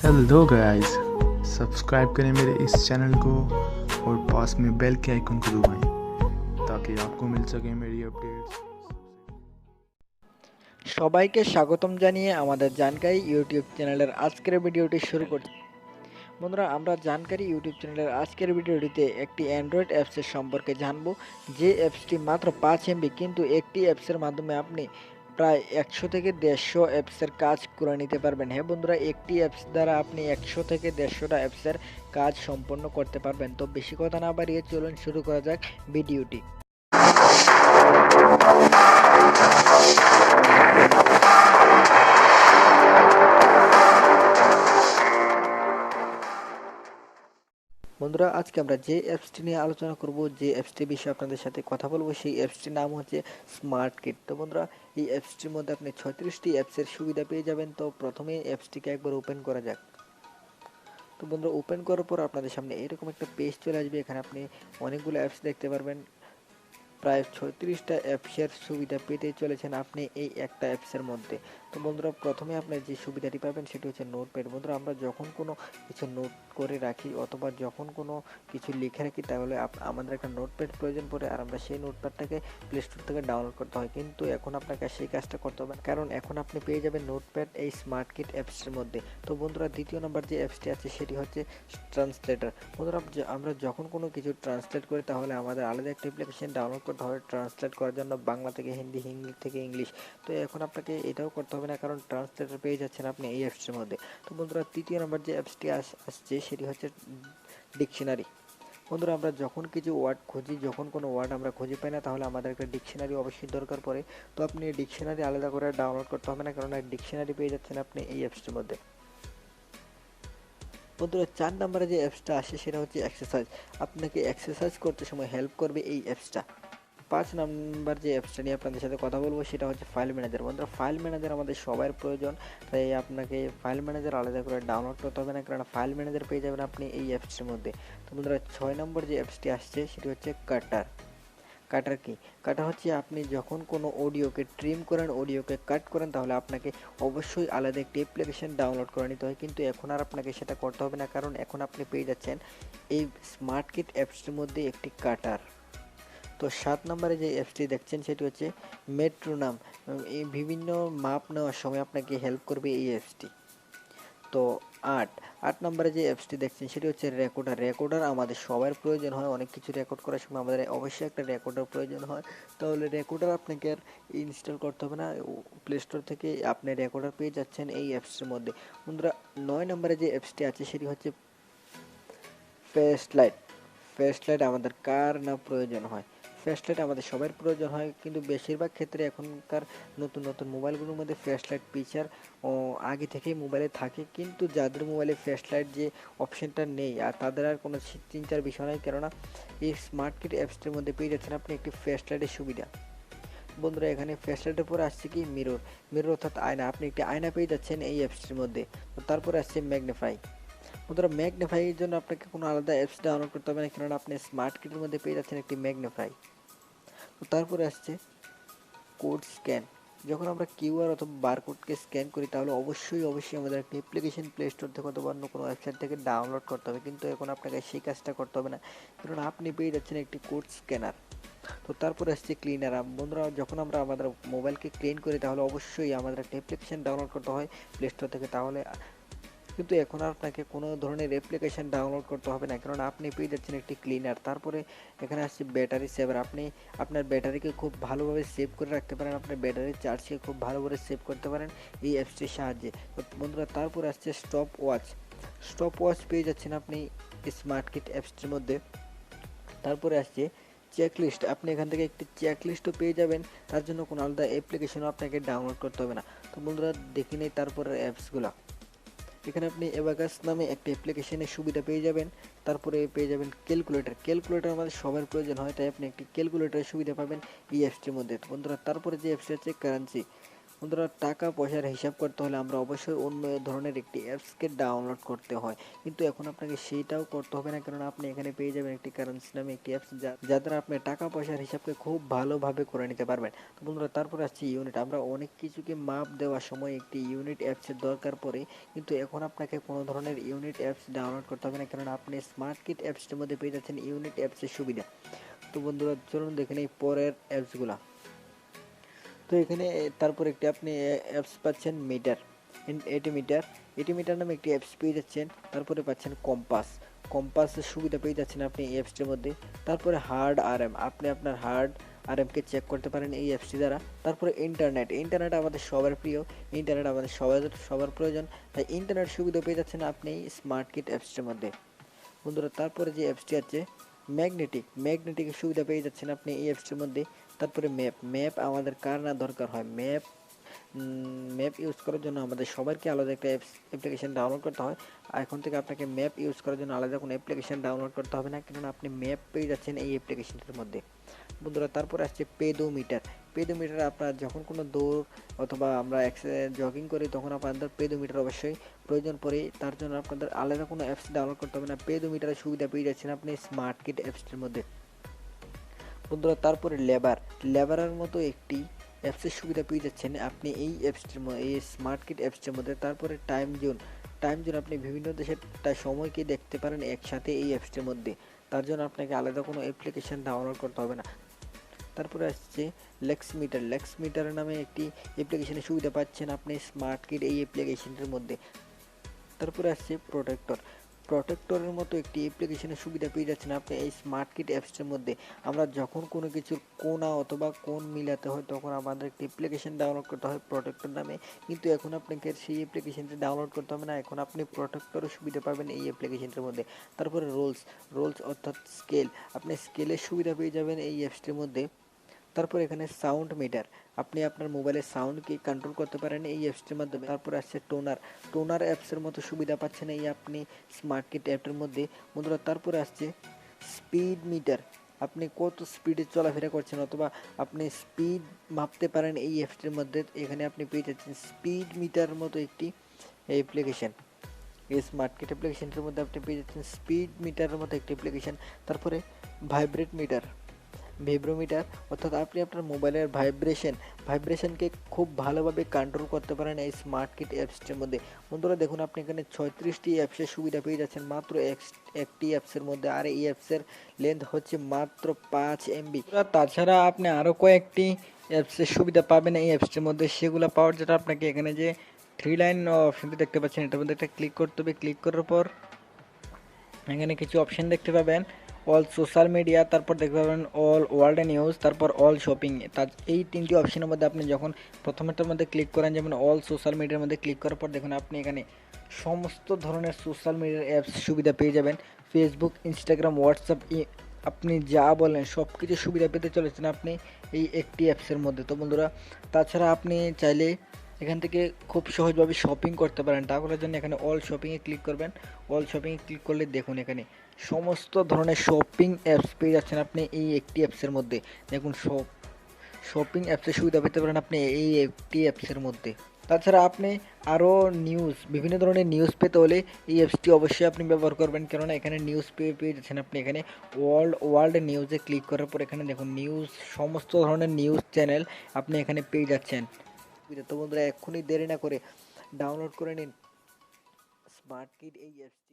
Hello guys, subscribe करें मेरे इस चैनल को और पास में बेल के आइकन को दबाएं ताकि आपको मिल सके मेरी अपडेट्स। সবাইকে স্বাগতম জানিয়ে আমাদের জানকারি ইউটিউব চ্যানেলের আজকের ভিডিওটি শুরু করছি। বন্ধুরা, আমরা জানকারি ইউটিউব চ্যানেলের আজকের ভিডিওটিতে একটি অ্যান্ড্রয়েড অ্যাপসের সম্পর্কে জানব, যে অ্যাপসটি মাত্র 5 এমবি, কিন্তু একটি অ্যাপসের মাধ্যমে আপনি প্রায় 100 থেকে 150 অ্যাপসের কাজ করে নিতে পারবেন। হ্যাঁ বন্ধুরা, একটি অ্যাপস দ্বারা আপনি 100 থেকে 150টা অ্যাপসের কাজ সম্পন্ন করতে পারবেন। তো বেশি কথা না বাড়িয়ে চলুন শুরু করা যাক ভিডিওটি। বন্ধুরা, আজকে আমরা যে অ্যাপসটি নিয়ে আলোচনা করব, যে অ্যাপসটি বিষয়ে আপনাদের সাথে কথা বলবো, সেই অ্যাপসটির নাম হচ্ছে স্মার্ট কিট। তো বন্ধুরা, এই অ্যাপসটির মধ্যে আপনি 36টি অ্যাপসের সুবিধা পেয়ে যাবেন। তো প্রথমে অ্যাপসটিকে একবার ওপেন করা যাক। তো বন্ধুরা, ওপেন করার পর আপনাদের সামনে এরকম একটা পেজ চলে আসবে। এখানে আপনি অনেকগুলো অ্যাপস দেখতে পারবেন। প্রায় 36টা অ্যাপসের সুবিধা পেতে চলেছেন আপনি এই একটা অ্যাপসের মধ্যে। তো বন্ধুরা, প্রথমে আপনি যে সুবিধাটি পাবেন সেটি হচ্ছে নোটপ্যাড। বন্ধুরা, আমরা যখন কোনো কিছু নোট করে রাখি অথবা যখন কোনো কিছু লিখে রাখি, তাহলে আমাদের একটা নোটপ্যাড প্রয়োজন পড়ে, আর আমরা সেই নোটপ্যাডটাকে প্লে স্টোর থেকে ডাউনলোড করতে হয়। কিন্তু এখন আপনাকে সেই কাজটা করতে হবে না, কারণ এখন আপনি পেয়ে যাবেন নোটপ্যাড এই স্মার্ট কিট অ্যাপসের মধ্যে। তো বন্ধুরা, দ্বিতীয় নম্বর যে অ্যাপসটি আছে সেটি হচ্ছে ট্রান্সলেটর। বন্ধুরা, আমরা যখন কোনো কিছু ট্রান্সলেট করি, তাহলে আমাদের আলাদা একটা অ্যাপ্লিকেশন ডাউনলোড করতে হবে ট্রান্সলেট করার জন্য, বাংলা থেকে হিন্দি, হিন্দি থেকে ইংলিশ। তো এখন আপনাকে এটাও করতে হবে না, কারণ ট্রান্সলেটর পেয়ে যাচ্ছেন আপনি এই অ্যাপসটির মধ্যে। তো বন্ধুরা, তৃতীয় নম্বর যে অ্যাপসটি আসছে সেটি হচ্ছে ডিকশনারি। বন্ধুরা, আমরা যখন কিছু ওয়ার্ড খুঁজি, যখন কোনো ওয়ার্ড আমরা খুঁজে পাই না, তাহলে আমাদের একটা ডিকশনারি অবশ্যই দরকার পড়ে। তো আপনি ডিকশনারি আলাদা করে ডাউনলোড করতে হবে না, কারণ ডিকশনারি পেয়ে যাচ্ছেন আপনি এই অ্যাপসটির মধ্যে। বন্ধুরা, 4 নম্বরে যে অ্যাপসটা আসে সেটা হচ্ছে এক্সারসাইজ। আপনাকে এক্সারসাইজ করতে সময় হেল্প করবে এই অ্যাপসটা। 5 নাম্বার যে অ্যাপসটা নিয়ে আপনাদের সাথে কথা বলবো সেটা হচ্ছে ফাইল ম্যানেজার। বন্ধুরা, ফাইল ম্যানেজার আমাদের সবার প্রয়োজন, তাই আপনাকে ফাইল ম্যানেজার আলাদা করে ডাউনলোড করতে হবে না, কারণ ফাইল ম্যানেজার পেয়ে যাবেন আপনি এই অ্যাপসটির মধ্যে। তো বন্ধুরা, 6 নম্বর যে অ্যাপসটি আসছে সেটি হচ্ছে কাটার। কাটার কি? কাটার হচ্ছে আপনি যখন কোনো অডিওকে ট্রিম করেন, অডিওকে কাট করেন, তাহলে আপনাকে অবশ্যই আলাদা একটি অ্যাপ্লিকেশন ডাউনলোড করে নিতে হয়, কিন্তু এখন আর আপনাকে সেটা করতে হবে না, কারণ এখন আপনি পেয়ে যাচ্ছেন এই স্মার্ট কিট অ্যাপসটির মধ্যে একটি কাটার। তো 7 নম্বরে যে অ্যাপসটি দেখছেন সেটি হচ্ছে মেট্রোনাম। এই বিভিন্ন মাপ নেওয়ার সময় আপনাকে হেল্প করবে এই অ্যাপসটি। তো 8 নম্বরে যে অ্যাপসটি দেখছেন সেটি হচ্ছে রেকর্ডার। রেকর্ডার আমাদের সবার প্রয়োজন হয়, অনেক কিছু রেকর্ড করার সময় আমাদের অবশ্যই একটা রেকর্ডার প্রয়োজন হয়। তাহলে রেকর্ডার আপনাকে আর ইনস্টল করতে হবে না, প্লে স্টোর থেকে আপনি রেকর্ডার পেয়ে যাচ্ছেন এই অ্যাপসের মধ্যে। বন্ধুরা, 9 নম্বরে যে অ্যাপসটি আছে সেটি হচ্ছে ফ্ল্যাশ লাইট। ফ্ল্যাশ লাইট আমাদের কার না প্রয়োজন হয়? ফ্ল্যাশ লাইট আমাদের সবার প্রয়োজন হয়, কিন্তু বেশিরভাগ ক্ষেত্রে এখনকার নতুন নতুন মোবাইলগুলোর মধ্যে ফ্ল্যাশ লাইট ফিচার আগে থেকেই মোবাইলে থাকে, কিন্তু যাদের মোবাইলে ফ্ল্যাশ লাইট যে অপশানটা নেই, আর তাদের আর কোনো চিন্তার বিষয় নয়, কেননা এই স্মার্ট কিট অ্যাপসটির মধ্যে পেয়ে যাচ্ছেন আপনি একটি ফ্ল্যাশ লাইটের সুবিধা। বন্ধুরা, এখানে ফ্ল্যাশ লাইটের পরে আসছে কি মিরর। মিরর অর্থাৎ আয়না, আপনি একটি আয়না পেয়ে যাচ্ছেন এই অ্যাপসটির মধ্যে। তো তারপরে আসছে ম্যাগনিফাই। বন্ধুরা, ম্যাগনিফাইয়ের জন্য আপনাকে কোনো আলাদা অ্যাপস ডাউনলোড করতে হবে না, কেননা আপনি স্মার্ট কিটের মধ্যে পেয়ে যাচ্ছেন একটি ম্যাগনিফাই। তো তারপরে আসছে কোড স্ক্যান। যখন আমরা কিউআর অথবা বারকোডকে স্ক্যান করি, তাহলে অবশ্যই আমাদের একটা অ্যাপ্লিকেশন প্লে স্টোর থেকে অথবা অন্য কোনো ওয়েবসাইট থেকে ডাউনলোড করতে হবে, কিন্তু এখন আপনাকে সেই কাজটা করতে হবে না, কারণ আপনি পেয়ে যাচ্ছেন একটি কোড স্ক্যানার। তো তারপরে আসছে ক্লিনার। বন্ধুরা, যখন আমরা আমাদের মোবাইলকে ক্লিন করি, তাহলে অবশ্যই আমাদের একটা অ্যাপ্লিকেশন ডাউনলোড করতে হয় প্লে স্টোর থেকে, তাহলে কিন্তু এখন আর আপনাকে কোনো ধরনের অ্যাপ্লিকেশন ডাউনলোড করতে হবে না, কারণ আপনি পেয়ে যাচ্ছেন একটি ক্লিনার। তারপরে এখানে আসছে ব্যাটারি সেভার। আপনি আপনার ব্যাটারিকে খুব ভালোভাবে সেভ করে রাখতে পারেন, আপনার ব্যাটারির চার্জকে খুব ভালোভাবে সেভ করতে পারেন এই অ্যাপসটির সাহায্যে। তো বন্ধুরা, তারপরে আসছে স্টপ ওয়াচ। স্টপ ওয়াচ পেয়ে যাচ্ছেন আপনি স্মার্ট কিট অ্যাপসটির মধ্যে। তারপরে আসছে চেকলিস্ট। আপনি এখান থেকে একটি চেকলিস্টও পেয়ে যাবেন, তার জন্য কোনো আলাদা অ্যাপ্লিকেশনও আপনাকে ডাউনলোড করতে হবে না। তো বন্ধুরা, দেখে নেই তারপরে অ্যাপসগুলো। এখানে আপনি অ্যাবাকাস নামে একটা অ্যাপ্লিকেশনের সুবিধা পেয়ে যাবেন। তারপরে পেয়ে যাবেন ক্যালকুলেটর। ক্যালকুলেটর আমাদের সবার প্রয়োজন হয়, তাই আপনি একটি ক্যালকুলেটরের সুবিধা পাবেন এই অ্যাপসটির মধ্যে। তো বন্ধুরা, তারপরে যে অ্যাপসটি আছে কারেন্সি। বন্ধুরা টাকা পয়সার হিসাব করতে হলে আমরা অবশ্যই অন্য ধরনের একটি অ্যাপসকে ডাউনলোড করতে হয়, কিন্তু এখন আপনাকে সেইটাও করতে হবে না, কারণ আপনি এখানে পেয়ে যাবেন একটি কারেন্সি নামে একটি অ্যাপস যা দ্বারা আপনি টাকা পয়সার হিসাবকে খুব ভালোভাবে করে নিতে পারবেন। তো বন্ধুরা তারপর আসছে ইউনিট। আমরা অনেক কিছুকে মাপ দেওয়ার সময় একটি ইউনিট অ্যাপসের দরকার পড়ে, কিন্তু এখন আপনাকে কোনো ধরনের ইউনিট অ্যাপস ডাউনলোড করতে হবে না, কারণ আপনি স্মার্ট কিট অ্যাপসটির মধ্যে পেয়ে যাচ্ছেন ইউনিট অ্যাপসের সুবিধা। তো বন্ধুরা চলুন দেখে নেই পরের অ্যাপসগুলা। তো এখানে তারপর একটি আপনি অ্যাপস পাচ্ছেন মিটার, এটি মিটার নামে একটি অ্যাপস পেয়ে যাচ্ছেন। তারপরে পাচ্ছেন কম্পাসের সুবিধা পেয়ে যাচ্ছেন আপনি এই অ্যাপসটির মধ্যে। তারপরে হার্ড আরএম, আপনি আপনার হার্ড আরএমকে চেক করতে পারেন এই অ্যাপসটি দ্বারা। তারপরে ইন্টারনেট আমাদের সবার প্রিয়, ইন্টারনেট আমাদের সবার প্রয়োজন, তাই ইন্টারনেট সুবিধা পেয়ে যাচ্ছেন আপনি স্মার্ট কিট অ্যাপসটির মধ্যে। বন্ধুরা তারপরে যে অ্যাপসটি আছে ম্যাগনেটিকের সুবিধা পেয়ে যাচ্ছেন আপনি এই অ্যাপসটির মধ্যে। তারপরে ম্যাপ আমাদের কার না দরকার হয়, ম্যাপ ইউজ করার জন্য আমাদের সবাইকে আলাদা একটা অ্যাপ্লিকেশন ডাউনলোড করতে হয়। আর এখন থেকে আপনাকে ম্যাপ ইউজ করার জন্য আলাদা কোনো অ্যাপ্লিকেশন ডাউনলোড করতে হবে না, কারণ আপনি ম্যাপ পেয়ে যাচ্ছেন এই অ্যাপ্লিকেশনটির মধ্যে। বন্ধুরা তারপরে আসছে পেডোমিটার। আপনার যখন কোনো দৌড় অথবা আমরা জগিং করি তখন আপনাদের পেডোমিটার অবশ্যই প্রয়োজন পড়ে, তার জন্য আপনাদের আলাদা কোনো অ্যাপস ডাউনলোড করতে হবে না, পেডোমিটারের সুবিধা পেয়ে যাচ্ছেন আপনি স্মার্ট কিট অ্যাপসটির মধ্যে। বন্ধুরা তারপরে লেবারের মতো একটি অ্যাপসের সুবিধা পেয়ে যাচ্ছেন আপনি এই এই স্মার্ট কিট অ্যাপসটির মধ্যে। তারপরে টাইম জোন আপনি বিভিন্ন দেশের সময়কে দেখতে পারেন একসাথে এই অ্যাপসটির মধ্যে, তার জন্য আপনাকে আলাদা কোনো অ্যাপ্লিকেশন ডাউনলোড করতে হবে না। তারপরে আসছে লেক্স মিটার নামে একটি অ্যাপ্লিকেশনের সুবিধা পাচ্ছেন আপনি স্মার্ট কিট এই অ্যাপ্লিকেশনটির মধ্যে। তারপরে আসছে প্রোটেক্টরের মতো একটি অ্যাপ্লিকেশনের সুবিধা পেয়ে যাচ্ছেন আপনি এই স্মার্ট কিট অ্যাপসটির মধ্যে। আমরা যখন কোনো কিছুর কোনা অথবা কোণ মিলাতে হয় তখন আমাদের একটি অ্যাপ্লিকেশন ডাউনলোড করতে হয় প্রোটেক্টর নামে, কিন্তু এখন আপনাকে সেই অ্যাপ্লিকেশনটি ডাউনলোড করতে হবে না, এখন আপনি প্রোটেক্টরের সুবিধা পাবেন এই অ্যাপ্লিকেশনটির মধ্যে। তারপরে রোলস অর্থাৎ স্কেল, আপনি স্কেলের সুবিধা পেয়ে যাবেন এই অ্যাপসটির মধ্যে। তারপর এখানে সাউন্ড মিটার, আপনি আপনার মোবাইলের সাউন্ডকে কন্ট্রোল করতে পারেন এই অ্যাপসটির মাধ্যমে। তারপরে আসছে টোনার অ্যাপসের মতো সুবিধা পাচ্ছেন এই আপনি স্মার্ট কিট অ্যাপটির মধ্যে। বন্ধুরা তারপরে আসছে স্পিড মিটার, আপনি কত স্পিডে চলাফেরা করছেন অথবা আপনি স্পিড মাপতে পারেন এই অ্যাপসটির মধ্যে। এখানে আপনি পেয়ে যাচ্ছেন স্পিড মিটার মতো একটি অ্যাপ্লিকেশন, এই স্মার্ট কিট অ্যাপ্লিকেশনটির মধ্যে আপনি পেয়ে যাচ্ছেন স্পিড মিটারের মতো একটি অ্যাপ্লিকেশন। তারপরে ভিব্রোমিটার, অর্থাৎ আপনি আপনার মোবাইলের ভাইব্রেশনকে খুব ভালোভাবে কন্ট্রোল করতে পারেন এই স্মার্ট কিট অ্যাপসটির মধ্যে। বন্ধুরা দেখুন আপনি এখানে 36টি অ্যাপসের সুবিধা পেয়ে যাচ্ছেন মাত্র একটি অ্যাপসের মধ্যে, আর এই অ্যাপসের লেন্থ হচ্ছে মাত্র 5 MB। তাছাড়া আপনি আরও কয়েকটি অ্যাপসের সুবিধা পাবেন এই অ্যাপসটির মধ্যে, সেগুলো পাওয়ার জন্য আপনাকে এখানে যে 3 লাইন অপশনটি দেখতে পাচ্ছেন এটার মধ্যে একটা ক্লিক করতে হবে। ক্লিক করার পর এখানে কিছু অপশন দেখতে পাবেন, অল সোশ্যাল মিডিয়া, তারপর দেখতে পাবেন অল ওয়ার্ল্ড নিউজ, তারপর অল শপিং। এই তিনটি অপশনের মধ্যে আপনি যখন প্রথমেরটার মধ্যে ক্লিক করেন, যেমন অল সোশ্যাল মিডিয়ার মধ্যে ক্লিক করার পর দেখুন আপনি এখানে সমস্ত ধরনের সোশ্যাল মিডিয়ার অ্যাপস সুবিধা পেয়ে যাবেন, ফেসবুক, ইনস্টাগ্রাম, হোয়াটসঅ্যাপ, আপনি যা বলেন সব কিছু সুবিধা পেতে চলেছেন আপনি এই একটি অ্যাপসের মধ্যে। তো বন্ধুরা তাছাড়া আপনি চাইলে এখান থেকে খুব সহজভাবে শপিং করতে পারেন, তা করার জন্য এখানে অল শপিংয়ে ক্লিক করবেন। অল শপিংয়ে ক্লিক করলে দেখুন এখানে সমস্ত ধরনের শপিং অ্যাপস পেয়ে যাচ্ছেন আপনি এই একটি অ্যাপসের মধ্যে। দেখুন শপিং অ্যাপসের সুবিধা পেতে পারেন আপনি এই একটি অ্যাপসের মধ্যে। তাছাড়া আপনি আরও বিভিন্ন ধরনের নিউজ পেতে হলে এই অ্যাপসটি অবশ্যই আপনি ব্যবহার করবেন, কেননা এখানে নিউজ পেয়ে যাচ্ছেন আপনি। এখানে ওয়ার্ল্ড নিউজে ক্লিক করার পর এখানে দেখুন সমস্ত ধরনের নিউজ চ্যানেল আপনি এখানে পেয়ে যাচ্ছেন। তো বন্ধুরা এক্ষুনি দেরি না করে ডাউনলোড করে নিন স্মার্ট কিট এই অ্যাপস।